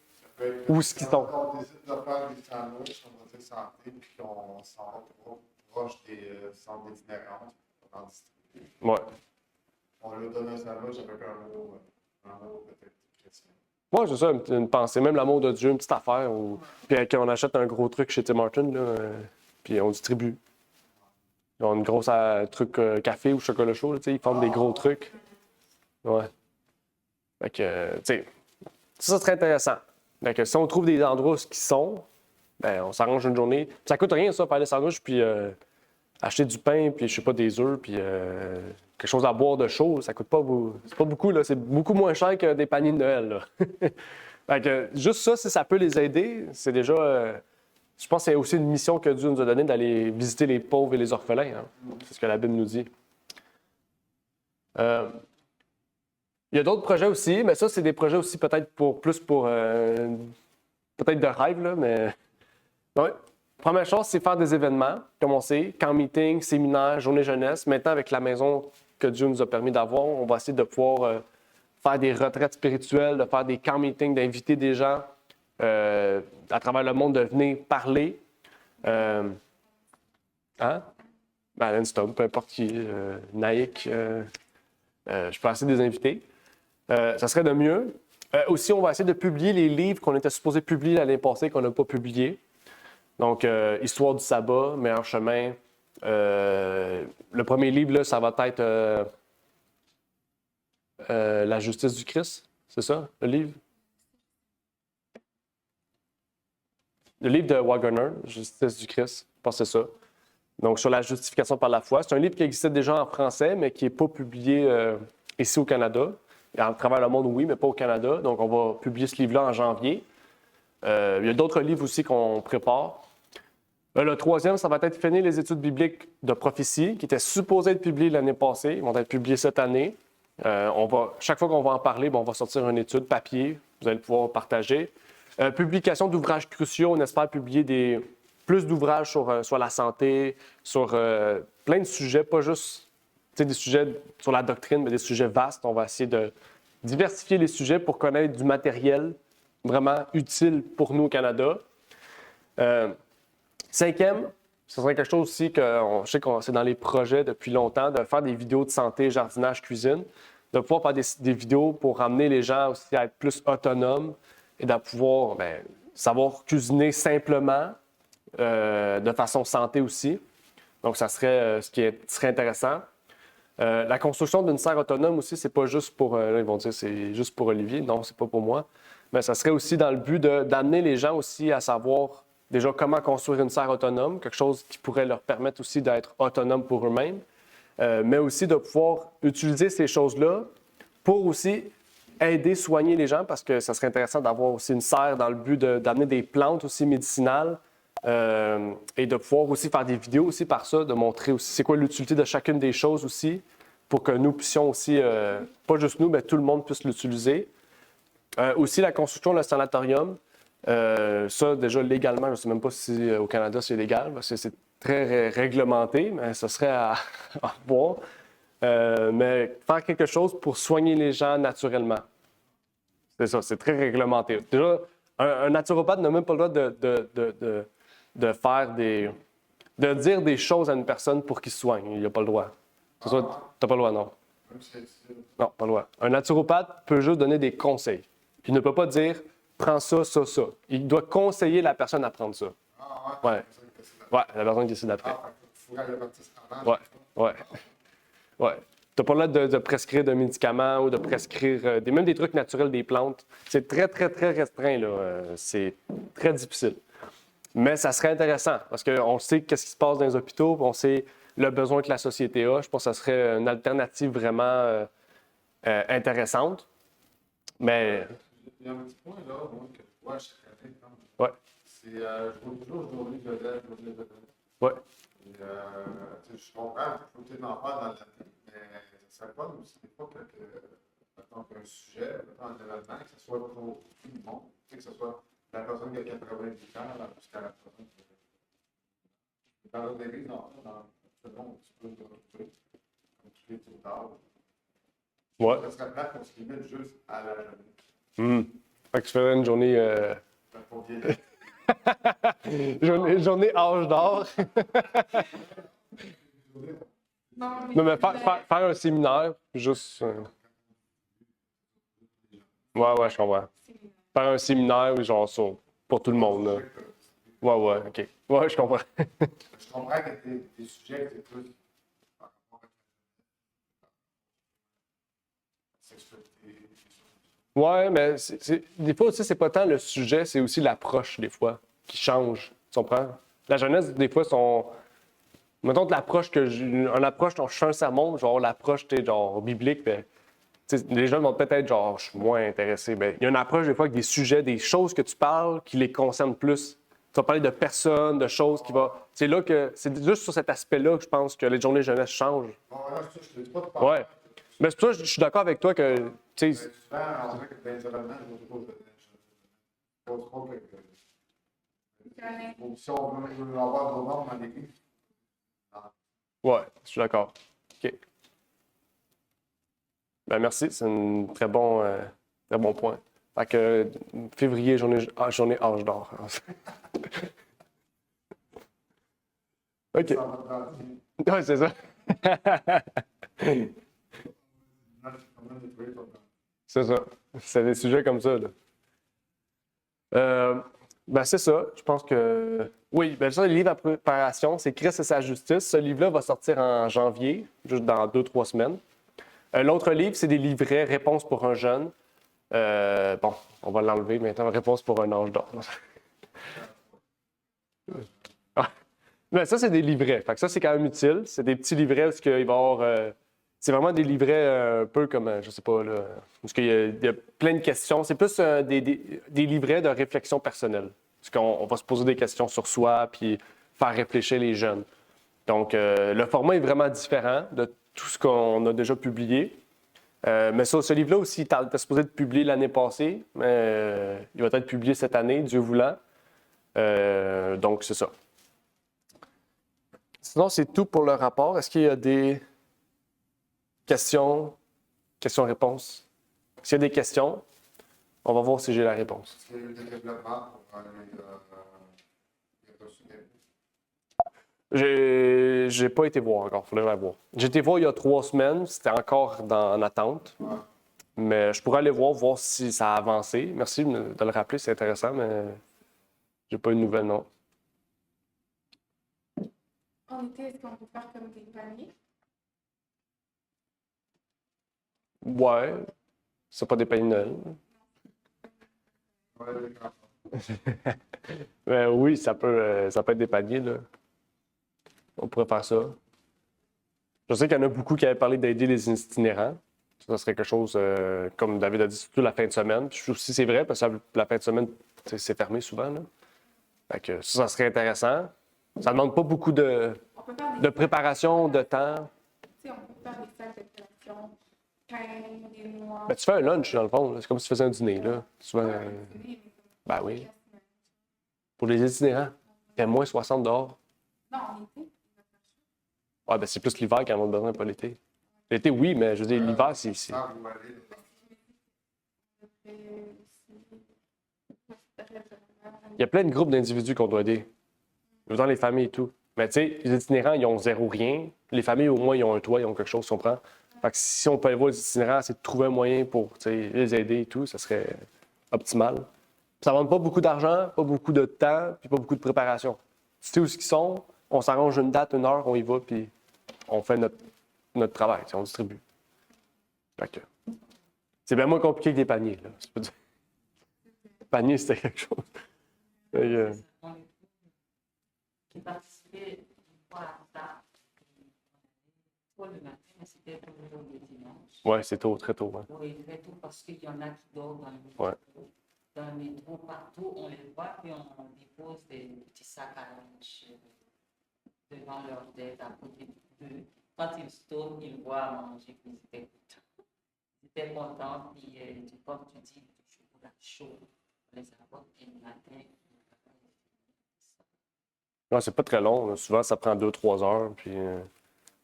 où est-ce qu'ils sont. On décide de faire des sandwichs, on va dire santé, puis qu'on s'en va proche des centres d'itinérance pour en distribuer. Ouais. On leur donne un sandwich avec un mot peut-être chrétien. Moi, c'est ça, une pensée, même l'amour de Dieu, une petite affaire. Puis quand on achète un gros truc chez Tim Hortons, là, puis on distribue. Ils ont une grosse truc café ou chocolat chaud, là, ils font des gros trucs. Ouais. Fait que, tu sais, ça serait intéressant. Fait que si on trouve des endroits où ils sont, on s'arrange une journée. Puis ça coûte rien, ça, faire des sandwichs, puis acheter du pain, puis je sais pas, des œufs, puis quelque chose à boire de chaud, ça coûte pas beaucoup. C'est pas beaucoup, là. C'est beaucoup moins cher que des paniers de Noël, là. Fait que juste ça, si ça peut les aider, c'est déjà. Je pense que c'est aussi une mission que Dieu nous a donnée d'aller visiter les pauvres et les orphelins. Hein. C'est ce que la Bible nous dit. Il y a d'autres projets aussi, mais ça, c'est des projets aussi peut-être plus pour peut-être de rêve, là, mais. Ouais. Première chose, c'est faire des événements, comme on sait, camp meeting, séminaire, journée jeunesse. Maintenant, avec la maison que Dieu nous a permis d'avoir, on va essayer de pouvoir faire des retraites spirituelles, de faire des camp meetings, d'inviter des gens à travers le monde, de venir parler. Hein? Alan Stone, peu importe qui, Naïk, je peux essayer de les inviter. Ça serait de mieux. Aussi, on va essayer de publier les livres qu'on était supposé publier l'année passée, qu'on n'a pas publiés. Donc, Histoire du sabbat, Meilleur chemin. Le premier livre, là, ça va être La justice du Christ. C'est ça, le livre? Le livre de Waggoner, Justice du Christ, je pense que c'est ça. Donc, sur la justification par la foi. C'est un livre qui existait déjà en français, mais qui n'est pas publié ici au Canada. À travers le monde, oui, mais pas au Canada. Donc, on va publier ce livre-là en janvier. Il y a d'autres livres aussi qu'on prépare. Le troisième, ça va être finir les études bibliques de prophétie, qui étaient supposées être publiées l'année passée. Ils vont être publiées cette année. Chaque fois qu'on va en parler, on va sortir une étude papier. Vous allez pouvoir partager. Publication d'ouvrages cruciaux. On espère publier plus d'ouvrages sur la santé, sur plein de sujets, pas juste des sujets sur la doctrine, mais des sujets vastes. On va essayer de diversifier les sujets pour connaître du matériel vraiment utile pour nous au Canada. Cinquième, ce serait quelque chose aussi je sais que c'est dans les projets depuis longtemps, de faire des vidéos de santé, jardinage, cuisine, de pouvoir faire des vidéos pour amener les gens aussi à être plus autonomes et de pouvoir savoir cuisiner simplement, de façon santé aussi. Donc, ça serait ce qui serait intéressant. La construction d'une serre autonome aussi, c'est pas juste pour, là, ils vont dire c'est juste pour Olivier. Non, c'est pas pour moi. Mais ça serait aussi dans le but d'amener les gens aussi à savoir déjà comment construire une serre autonome, quelque chose qui pourrait leur permettre aussi d'être autonomes pour eux-mêmes, mais aussi de pouvoir utiliser ces choses-là pour aussi aider, soigner les gens, parce que ça serait intéressant d'avoir aussi une serre dans le but d'amener des plantes aussi médicinales et de pouvoir aussi faire des vidéos aussi par ça, de montrer aussi c'est quoi l'utilité de chacune des choses aussi, pour que nous puissions aussi, pas juste nous, mais tout le monde puisse l'utiliser. Aussi la construction d'un sanatorium. Ça, déjà, légalement, je ne sais même pas si au Canada c'est légal, parce que c'est très réglementé, mais ce serait à voir. Mais faire quelque chose pour soigner les gens naturellement. C'est ça, c'est très réglementé. Déjà, un naturopathe n'a même pas le droit de faire de dire des choses à une personne pour qu'il se soigne. Il n'a pas le droit. C'est ça, tu n'as pas le droit, non? Non, pas le droit. Un naturopathe peut juste donner des conseils. Il ne peut pas dire prends ça, ça, ça. Il doit conseiller la personne à prendre ça. Ah, ouais. Ouais, la personne qui décide après. Ouais. Tu n'as pas le droit de prescrire de médicaments ou de prescrire même des trucs naturels des plantes. C'est très, très, très restreint, là. C'est très difficile. Mais ça serait intéressant parce qu'on sait qu'est-ce qui se passe dans les hôpitaux, on sait le besoin que la société a. Je pense que ça serait une alternative vraiment intéressante. Mais, Il y a un petit point là, moi, que je vois chaque année. ouais, C'est, je vois toujours journée de l'élève, journée de l'élève. ouais. Et, tu sais, je comprends, il faut peut-être en faire dans l'année, mais ça serait pas aussi des fois mettons qu'un sujet, mettons un événement, que ce soit pour tout le monde, tu sais, que ce soit la personne qui a 90 ans jusqu'à la personne qui a... Dans des livres, dans le monde, tu peux te retrouver, comme tu l'es tout le temps. Ouais. Ça serait plate qu'on se limite juste à la journée. Fait que tu ferais une journée, Pour vieillir. journée âge d'or. Non, Non, mais faire un séminaire, juste. Ouais, je comprends. Faire un séminaire, genre, pour tout le monde, là. Ouais, ok. Ouais, je comprends. Je comprends que des sujets que c'est plus par rapport à la sexualité. Ouais, mais des fois aussi, c'est pas tant le sujet, c'est aussi l'approche, des fois, qui change. Tu comprends? La jeunesse, des fois, sont. Mettons que l'approche une approche dont je fais un sermon, genre l'approche, genre biblique, ben, les jeunes vont peut-être être genre, je suis moins intéressé. Ben, il y a une approche, des fois, avec des sujets, des choses que tu parles qui les concernent plus. Tu vas parler de personnes, de choses qui vont. C'est là que. C'est juste sur cet aspect-là que je pense que les journées jeunesse changent. Bon, là, je te dis pas de parler. Ouais. Mais c'est pour ça que je suis d'accord avec toi que. Tu sais, Souvent, on dirait que dans les événements, je pose trop que. Si on veut avoir nos normes dans l'église. ouais, je suis d'accord. OK. Ben merci, c'est un très bon point. Fait que février, journée âge d'or. OK. Ça va grandir. Ouais, c'est ça. C'est ça. C'est des sujets comme ça, là. Ben c'est ça. Je pense que. Oui, ben ça, le livre à préparation, c'est Christ et sa justice. Ce livre-là va sortir en janvier, juste dans 2-3 semaines. L'autre livre, c'est des livrets Réponse pour un jeune. Bon, on va l'enlever maintenant. Réponse pour un âge d'or. Mais ça, c'est des livrets. Fait que ça, c'est quand même utile. C'est des petits livrets où il va y avoir. C'est vraiment des livrets un peu comme, je sais pas, là, parce il y a plein de questions. C'est plus des livrets de réflexion personnelle. Parce qu'on va se poser des questions sur soi puis faire réfléchir les jeunes. Donc, le format est vraiment différent de tout ce qu'on a déjà publié. Mais ça, ce livre-là aussi, il était supposé être publié l'année passée, mais il va être publié cette année, Dieu voulant. Donc, c'est ça. Sinon, c'est tout pour le rapport. Est-ce qu'il y a des questions-réponses? S'il y a des questions, on va voir si j'ai la réponse. Est-ce qu'il y a eu des développements pour les reçus J'ai pas été voir encore, il faudrait la voir. J'ai été voir il y a 3 semaines, c'était encore en attente. Ouais. Mais je pourrais aller voir si ça a avancé. Merci de le rappeler, c'est intéressant, mais j'ai pas eu de nouvelles, non. En été, est-ce qu'on peut faire comme des paniers? Ouais, c'est pas des paniers de Noël. Ouais, les grands. Mais oui, ça peut être des paniers, là. On pourrait faire ça. Je sais qu'il y en a beaucoup qui avaient parlé d'aider les itinérants. Ça serait quelque chose, comme David a dit, surtout la fin de semaine. Puis aussi, c'est vrai, parce que la fin de semaine, c'est fermé souvent, là. Fait que ça serait intéressant. Ça demande pas beaucoup de On peut faire de préparation, de temps. Tu sais, on peut faire des sacs de collation, pain, des noix. Ben, tu fais un lunch, dans le fond. Là. C'est comme si tu faisais un dîner. Là. Souvent, ben oui. Pour les itinérants, il fait moins 60 dehors. Non, en été. Ouais, ben, c'est plus l'hiver qu'ils en ont besoin, pas l'été. L'été, oui, mais je veux dire, l'hiver, c'est. Ah, vous allez. Il y a plein de groupes d'individus qu'on doit aider. Dans les familles et tout. Mais tu sais, les itinérants, ils ont zéro rien. Les familles, au moins, ils ont un toit, ils ont quelque chose, tu comprends? Fait que si on peut aller voir les itinérants, c'est de trouver un moyen pour les aider et tout, ça serait optimal. Ça ne demande pas beaucoup d'argent, pas beaucoup de temps, puis pas beaucoup de préparation. Tu sais où ils sont, on s'arrange une date, une heure, on y va, puis on fait notre travail, on distribue. Fait que c'est bien moins compliqué que des paniers. Là. Panier, c'était quelque chose. Fait que, Qui participaient une fois en retard. Pas le matin, mais c'était toujours le dimanche. Ouais, c'est tôt, très tôt. Hein. Oui, très tôt, parce qu'il y en a qui dorment dans le métro. Ouais. Dans le métro, partout, on les voit, puis on dépose des petits sacs à linge devant leur tête, à côté d'eux. Quand ils sortent, ils voient à manger, puis ils étaient contents, puis comme tu dis, le chocolat chaud, on les apporte, puis le matin, Non, c'est pas très long. Là. Souvent, ça prend 2-3 heures. Puis,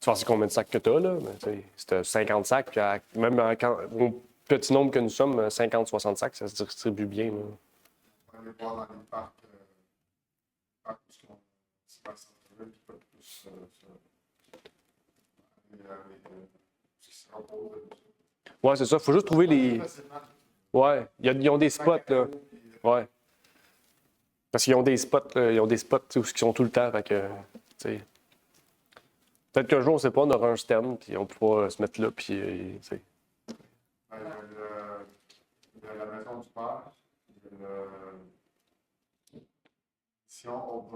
tu sais combien de sacs que tu as, là? Mais, tu sais, c'était 50 sacs. Puis même au petit nombre que nous sommes, 50-60 sacs, ça se distribue bien. Là. On va aller voir dans les parcs où c'est pas centre-ville, puis pas plus ce qui se repose. Ouais, c'est ça. Faut juste trouver les. Ouais, ils ont des spots, là. Ouais. Parce qu'ils ont des spots, là. Ils ont des spots où ils sont tout le temps. Fait que, tu sais. Peut-être qu'un jour, on sait pas, on aura un stem, puis on pourra se mettre là, puis, tu sais. Il y a la maison du père, il y a le mission Old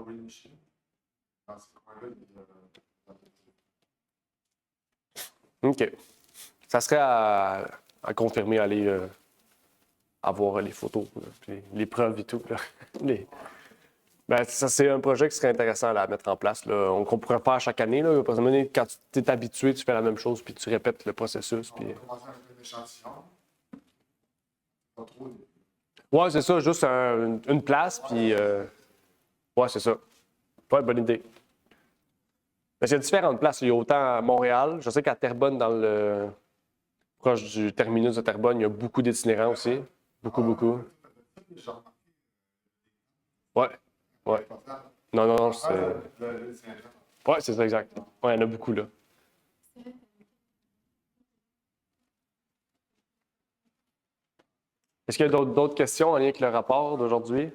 dans ce coin-là, OK. Ça serait à confirmer, aller avoir les photos, là, puis les preuves et tout. Là. Ben, ça, c'est un projet qui serait intéressant là, à mettre en place, là, qu'on pourrait faire chaque année. Là, parce que quand tu es habitué, tu fais la même chose, puis tu répètes le processus. Puis... On va commencer avec un échantillon. Pas trop. Ouais, c'est ça, juste une place, puis... Ouais, c'est ça. Ouais, bonne idée. Parce qu'il y a différentes places. Il y a autant à Montréal, je sais qu'à Terrebonne, proche du terminus de Terrebonne, il y a beaucoup d'itinérants aussi. Beaucoup. Ouais. Ouais. Non, c'est... Ouais, c'est ça, exact. Ouais, il y en a beaucoup, là. Est-ce qu'il y a d'autres questions en lien avec le rapport d'aujourd'hui?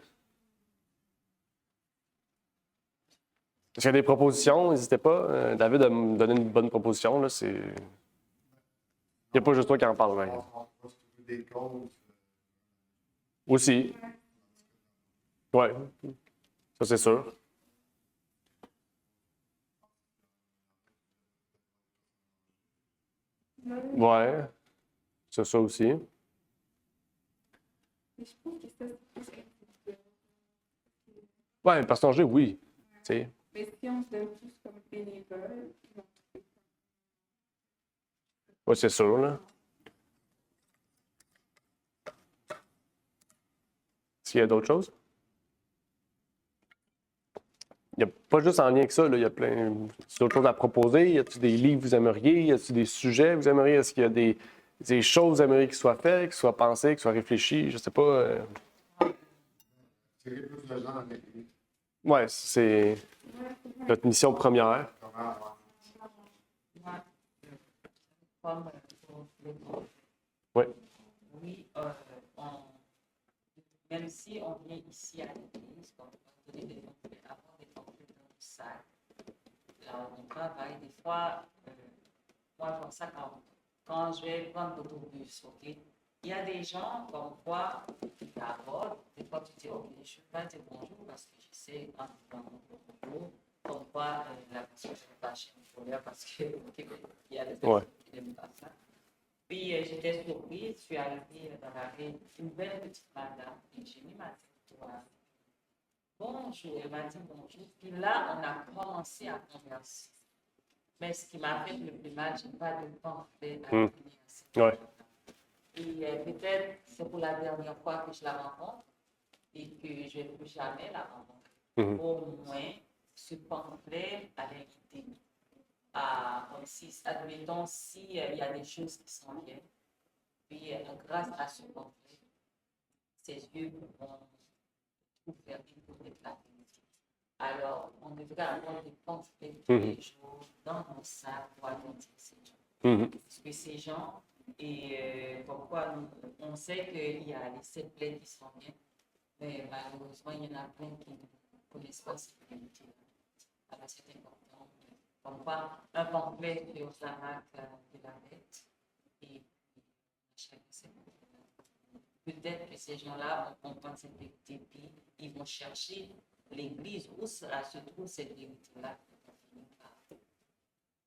Est-ce qu'il y a des propositions? N'hésitez pas, David, à me donner une bonne proposition. Là, c'est... Il n'y a pas juste toi qui en parle. Ouais. Aussi. Oui, ça c'est sûr. Ouais, c'est ça aussi. Mais je trouve que ça, c'est plus individuel. Ouais, une personne âgée, oui. Tu sais. Mais si on se donne tous comme bénévoles, ils vont trouver Oui, c'est sûr, là. Est-ce qu'il y a d'autres choses? Il n'y a pas juste en lien avec ça, là, il y a plein d'autres choses à proposer. Y a-t-il des livres que vous aimeriez? Y a-t-il des sujets que vous aimeriez? Est-ce qu'il y a des choses que vous aimeriez qui soient faites, qui soient pensées, qui soient réfléchies? Je sais pas. Tirer plus de gens dans l'église. Ouais, c'est notre mission première. comme pour les autres. Oui. Oui, même si on vient ici à l'église, on va donner des pamphlets, avoir des pamphlets dans le sac. Là, on travaille. Des fois, moi, comme ça, quand je vais prendre l'autobus, ok, il y a des gens comme quoi qui t'abordent. Des fois, tu dis, ok, je ne vais pas dire bonjour parce que je sais, quand tu prends bonjour, comme quoi la personne ne va pas chez une colère parce qu'il y a des personnes qui n'aiment pas ça. Puis j'étais surprise, je suis arrivée dans la rue, une belle petite madame, et j'ai mis ma tête toi. Bonjour, elle m'a dit bonjour. Puis là, on a commencé à converser. Mais ce qui m'a fait le plus mal, je n'ai pas de temps à venir à cette Ouais. Et peut-être c'est pour la dernière fois que je la rencontre et que je ne vais plus jamais la rencontrer. Au moins, ce pamphlet a l'invité à, si, admettons, s'il y a des choses qui sont bien, puis grâce à ce pamphlet, ses yeux vont ouvrir pour la vérité. Alors, on devrait avoir des pamphlets tous les jours dans nos sacs pour alentir ces gens. Parce que ces gens, et pourquoi on sait qu'il y a les 7 plaies qui sont bien, mais malheureusement, il y en a plein qui ne connaissent pas cette vérité. Alors, c'est important. Comme quoi, un pamphlet sur la marque de la bête, et chacun sait. Peut-être que ces gens-là vont comprendre cette vérité, puis ils vont chercher l'église où se trouve cette vérité-là,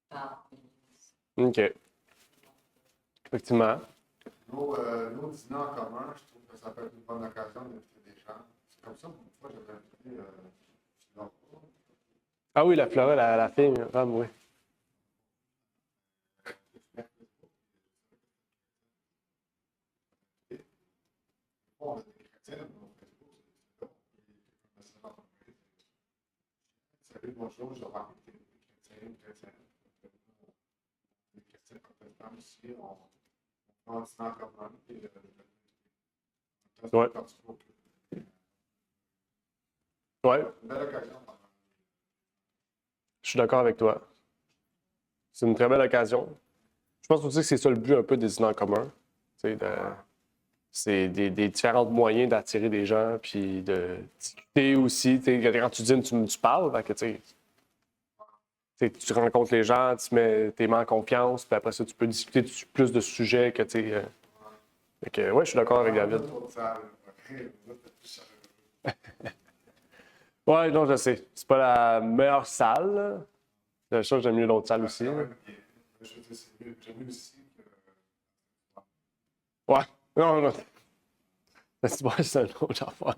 par l'église. OK. Effectivement. Nos dîners en commun, je trouve que ça peut être une bonne occasion d'inviter des gens. C'est comme ça, une fois, j'avais invité Flora. Ah oui, la Flora, la fille, femme, oui. On a des chrétiens dans mon Facebook, c'est là. Salut, bonjour, je vais inviter des chrétiens. Les chrétiens protestants aussi, on prend un dîner en commun. Ouais. Ouais, Une belle occasion. je suis d'accord avec toi. C'est une très belle occasion. Je pense aussi que c'est ça le but un peu des dîners en commun. C'est des différents moyens d'attirer des gens, puis de discuter aussi. Quand tu dînes, tu parles. Fait que, tu rencontres les gens, tu mets tes mains en confiance, puis après ça, tu peux discuter de plus de sujets que tu sais. Fait que, ouais, je suis d'accord avec David. Ouais, non, je sais. C'est pas la meilleure salle. Là. Je sais que j'aime mieux l'autre salle aussi. Là. J'aime mieux aussi que. Ouais. Non, non. C'est un autre affaire.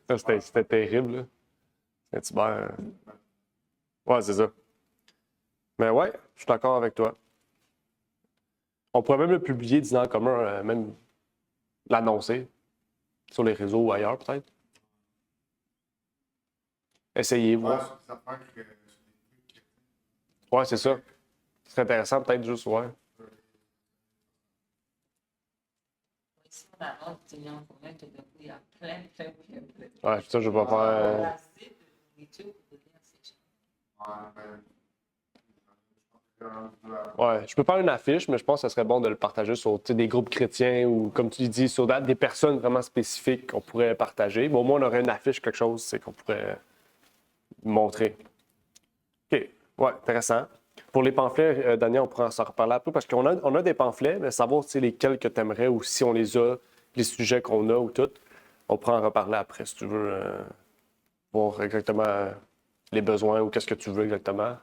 Ça, c'était terrible. Là. Saint-Hubert. Ouais, c'est ça. Mais ouais, je suis d'accord avec toi. On pourrait même le publier, dîner en commun, même l'annoncer sur les réseaux ou ailleurs, peut-être. Essayez, Ouais, voir. ça prend que. Ouais, c'est ça. Ce serait intéressant, peut-être, juste, ouais. Si on a notre dîner en commun, tout d'un coup, il y a plein. Ouais, ça, je vais pas faire. Assez de nourriture pour donner à ces gens. Ouais, je peux faire une affiche, mais je pense que ce serait bon de le partager sur des groupes chrétiens ou, comme tu dis, sur des personnes vraiment spécifiques qu'on pourrait partager. Mais au moins, on aurait une affiche, quelque chose qu'on pourrait montrer. OK. Ouais, intéressant. Pour les pamphlets, Daniel, on pourra s'en reparler un peu parce qu'on a des pamphlets, mais savoir lesquels que tu aimerais ou si on les a, les sujets qu'on a ou tout, on pourra en reparler après si tu veux voir exactement les besoins ou qu'est-ce que tu veux exactement.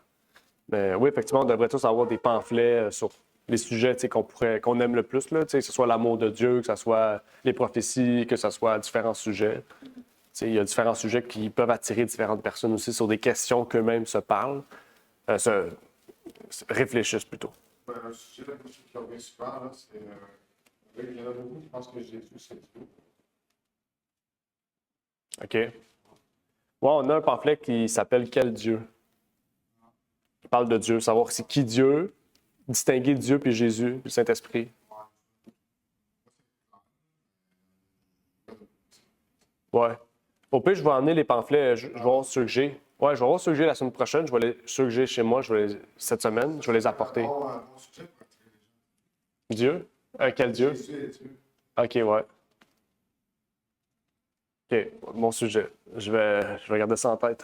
Mais oui, effectivement, on devrait tous avoir des pamphlets sur les sujets qu'on aime le plus, là, que ce soit l'amour de Dieu, que ce soit les prophéties, que ce soit différents sujets. Il y a différents sujets qui peuvent attirer différentes personnes aussi sur des questions qu'eux-mêmes se parlent, réfléchissent plutôt. Un sujet qui revient souvent, là, c'est. Il y en a beaucoup qui pensent que Jésus, c'est Dieu. OK. Ouais, on a un pamphlet qui s'appelle Quel Dieu? Il parle de Dieu, savoir c'est qui Dieu, distinguer Dieu puis Jésus, puis le Saint-Esprit. Ouais. Au pire, je vais emmener les pamphlets, je vais voir ceux que j'ai. Ouais, je vais voir ceux que j'ai la semaine prochaine, ceux que j'ai chez moi, cette semaine, je vais les apporter. Un bon sujet pour attirer les gens. Dieu? Quel Dieu? Jésus est Dieu. OK, ouais. OK, bon sujet. Je vais garder ça en tête.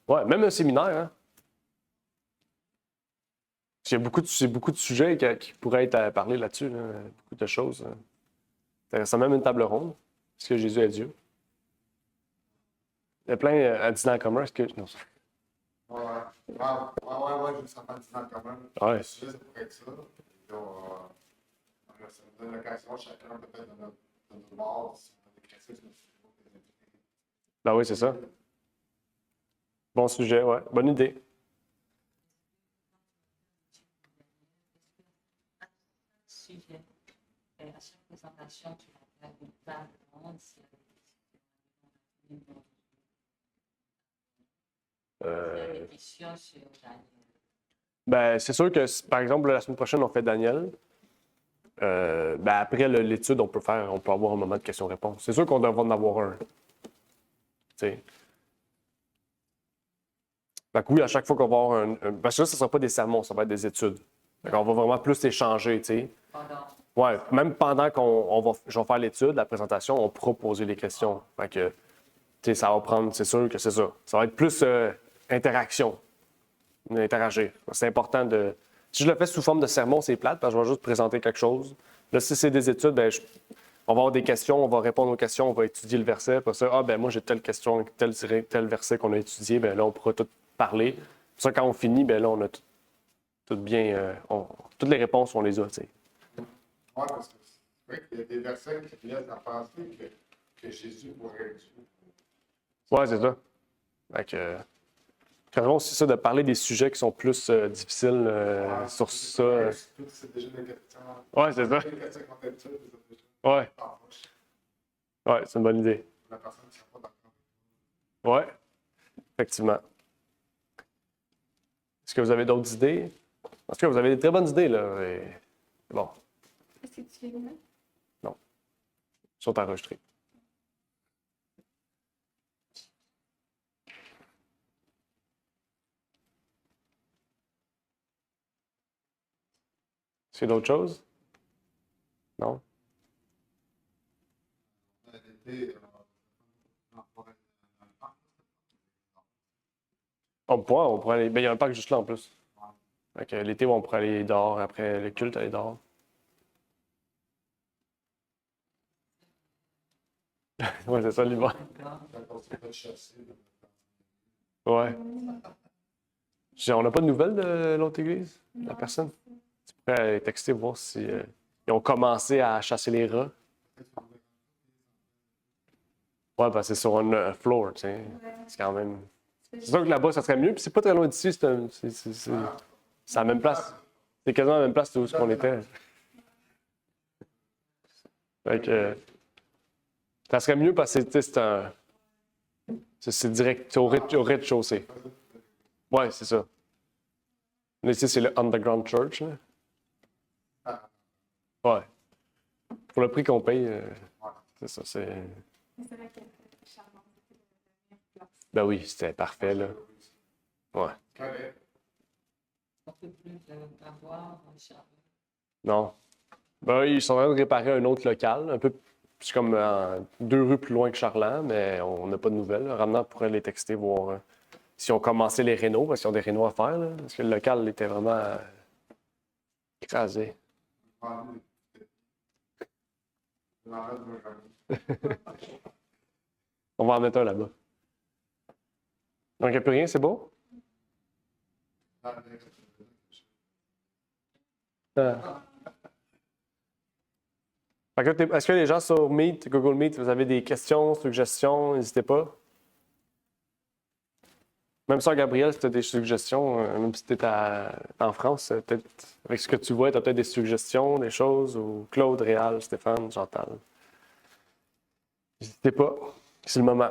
Ouais, même un séminaire, hein? Il y a beaucoup de sujets qui pourraient être parlés là-dessus, là. Beaucoup de choses. C'est même une table ronde. Est-ce que Jésus est Dieu? Il y a plein à dîner en commun. Est-ce que. Non. Ouais, je me sens pas dîner en commun. Ouais. Le sujet, ça pourrait être ça. Et là, ça nous donne l'occasion, chacun peut-être de notre bord, si on a des chrétiens, Ben oui, c'est ça. Bon sujet, ouais. Bonne idée. Sujet. À chaque présentation, tu vas faire une table ronde. Des questions sur Daniel. Ben, c'est sûr que, par exemple, la semaine prochaine, on fait Daniel. Ben, après l'étude, on peut avoir un moment de questions-réponses. C'est sûr qu'on devrait en avoir un. T'sais. Fait que oui, à chaque fois qu'on va avoir parce que là, ce ne sera pas des sermons, ça va être des études. Fait qu'on va vraiment plus échanger, tu sais. Ouais, même pendant je vais faire l'étude, la présentation, on pourra poser les questions. Fait que, tu sais, ça va prendre, c'est sûr que c'est ça. Ça va être plus interaction, interagir. C'est important de. Si je le fais sous forme de sermon, c'est plate, parce que je vais juste présenter quelque chose. Là, si c'est des études, ben, on va avoir des questions, on va répondre aux questions, on va étudier le verset. Après ça, ben moi, j'ai telle question, tel verset qu'on a étudié, ben là, on pourra tout parler. Puis ça, quand on finit, ben là, on a toutes les réponses, on les a, tu sais. Oui, parce que c'est vrai qu'il y a des versets qui laissent à penser que Jésus pourrait être Dieu. Ouais, c'est ça. Fait que, finalement, aussi ça de parler des sujets qui sont plus difficiles sur ça. C'est déjà des questions. Ouais, c'est ça. Des questions qu'on a déjà. Ouais. Ouais, c'est une bonne idée. La personne ne sait pas d'accord. Ouais, effectivement. Est-ce que vous avez d'autres idées? En tout cas, vous avez des très bonnes idées, là. Et... Bon, Est-ce que tu fais mieux? ils sont enregistrés. Est-ce qu'il y a d'autres choses? Non? L'été, on pourrait dans le parc. On pourrait aller. Ben, il y a un parc juste là en plus. Fait que l'été, on pourrait aller dehors après le culte, aller dehors. Ouais, c'est ça l'hiver. Quand on s'est fait chasser. Ouais. On n'a pas de nouvelles de l'autre église? La personne? Tu pourrais aller texter voir si ils ont commencé à chasser les rats. Ouais, ben c'est sur un floor, tu sais. C'est quand même. C'est sûr que là-bas, ça serait mieux. Puis c'est pas très loin d'ici, c'est à la même place. C'est quasiment à la même place où on était. Fait que, ça serait mieux parce que tu sais, c'est direct au rez-de-chaussée. Ouais, c'est ça. Là, ici, c'est le Underground Church. Là. Ouais. Pour le prix qu'on paye, c'est ça. C'est vrai qu'elle est charmante. C'était la meilleure place. Ben oui, c'était parfait, là. Ouais. Correct. On ne peut plus avoir Charles. Non. Ben oui, ils sont en train de réparer un autre local, un peu. C'est comme 2 rues plus loin que Charland, mais on n'a pas de nouvelles. Ramenant pourrait les texter, voir si on commençait les rénaux, parce qu'ils ont des rénaux à faire, là, parce que le local était vraiment écrasé. On va en mettre un là-bas. Donc, il n'y a plus rien, c'est beau? Fait que, est-ce que les gens sur Meet, Google Meet, vous avez des questions, suggestions, n'hésitez pas. Même ça, Gabriel, si tu as des suggestions, même si tu es en France, peut-être avec ce que tu vois, tu as peut-être des suggestions, des choses, ou Claude, Réal, Stéphane, Chantal. N'hésitez pas, c'est le moment.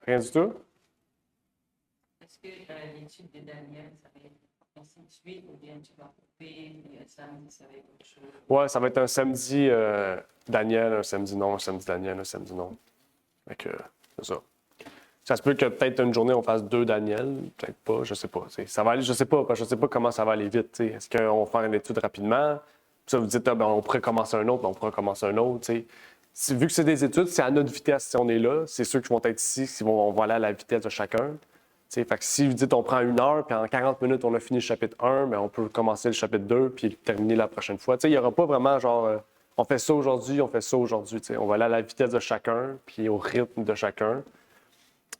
Rien du tout? Est-ce que l'étude de Daniel, ça va être ainsi de suite ou bien tu vas couper, puis samedi, ça va être autre chose? Ouais, ça va être un samedi Daniel, un samedi non, un samedi Daniel, un samedi non. Fait que, c'est ça. Ça se peut que peut-être une journée on fasse 2 Daniel, peut-être pas, je sais pas. Ça va aller, je sais pas, parce que je sais pas comment ça va aller vite. T'sais. Est-ce qu'on va faire une étude rapidement? Puis ça, vous dites, ben, on pourrait commencer un autre, ben, on pourrait commencer un autre. Vu que c'est des études, c'est à notre vitesse si on est là. C'est ceux qui vont être ici, on va aller à la vitesse de chacun. Fait que si vous dites on prend 1 heure, puis en 40 minutes on a fini le chapitre 1, ben, on peut commencer le chapitre 2 puis le terminer la prochaine fois. Il n'y aura pas vraiment genre on fait ça aujourd'hui, on fait ça aujourd'hui. On va aller à la vitesse de chacun, puis au rythme de chacun.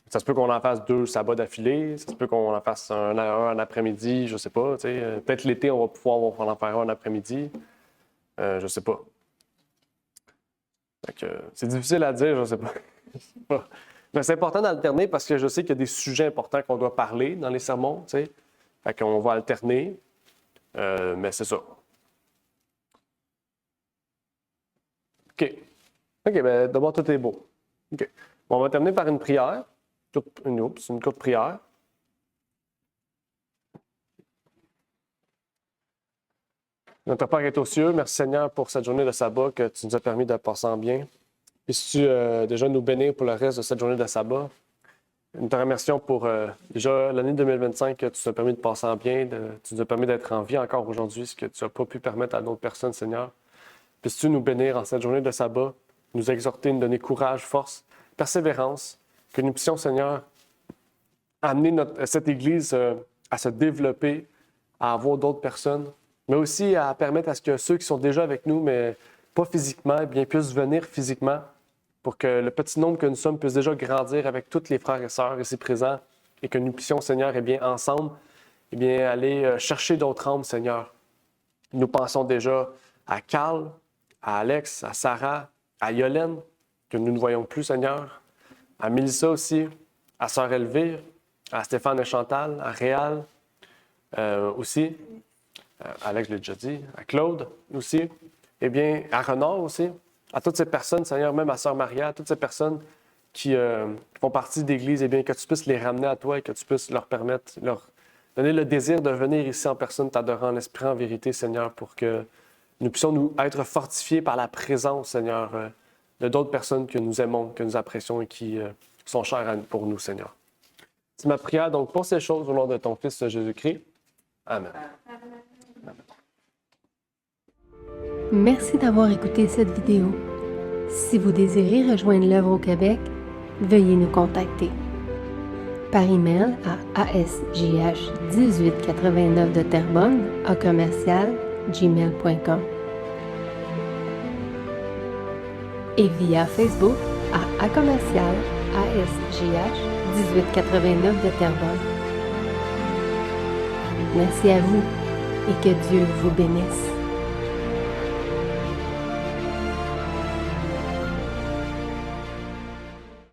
Ça se peut qu'on en fasse 2 sabbats d'affilée, ça se peut qu'on en fasse un après-midi, je sais pas. Peut-être l'été, on va pouvoir en faire un après-midi. Je sais pas. C'est difficile à dire, je sais pas. Mais c'est important d'alterner parce que je sais qu'il y a des sujets importants qu'on doit parler dans les sermons. Fait qu'on va alterner. Mais c'est ça. OK. OK, bien d'abord, tout est beau. OK. Bon, on va terminer par une prière. Une courte prière. Notre Père qui est aux cieux, merci Seigneur pour cette journée de sabbat que tu nous as permis de passer en bien. Puisses-tu déjà nous bénir pour le reste de cette journée de sabbat. Nous te remercions pour déjà l'année 2025 que tu nous as permis de passer en bien, tu nous as permis d'être en vie encore aujourd'hui, ce que tu n'as pas pu permettre à d'autres personnes, Seigneur. Puisses-tu nous bénir en cette journée de sabbat, nous exhorter, nous donner courage, force, persévérance, que nous puissions, Seigneur, amener cette Église à se développer, à avoir d'autres personnes, mais aussi à permettre à ce que ceux qui sont déjà avec nous, mais pas physiquement, eh bien, puisse venir physiquement pour que le petit nombre que nous sommes puisse déjà grandir avec tous les frères et sœurs ici présents et que nous puissions, Seigneur, eh bien, ensemble, eh bien, aller chercher d'autres âmes, Seigneur. Nous pensons déjà à Carl, à Alex, à Sarah, à Yolène, que nous ne voyons plus, Seigneur, à Mélissa aussi, à Sœur Elvire, à Stéphane et Chantal, à Réal aussi, Alex, je l'ai déjà dit, à Claude aussi, eh bien, à Renard aussi, à toutes ces personnes, Seigneur, même à Sœur Maria, à toutes ces personnes qui font partie de l'Église, eh bien, que tu puisses les ramener à toi et que tu puisses leur permettre, leur donner le désir de venir ici en personne, t'adorant en esprit, en vérité, Seigneur, pour que nous puissions nous être fortifiés par la présence, Seigneur, de d'autres personnes que nous aimons, que nous apprécions et qui sont chères pour nous, Seigneur. C'est ma prière donc pour ces choses au nom de ton Fils Jésus-Christ. Amen. Merci d'avoir écouté cette vidéo. Si vous désirez rejoindre l'œuvre au Québec, veuillez nous contacter par email à asjh1889 de Terrebonne @gmail.com et via Facebook à @asjh1889 de Terrebonne. Merci à vous et que Dieu vous bénisse.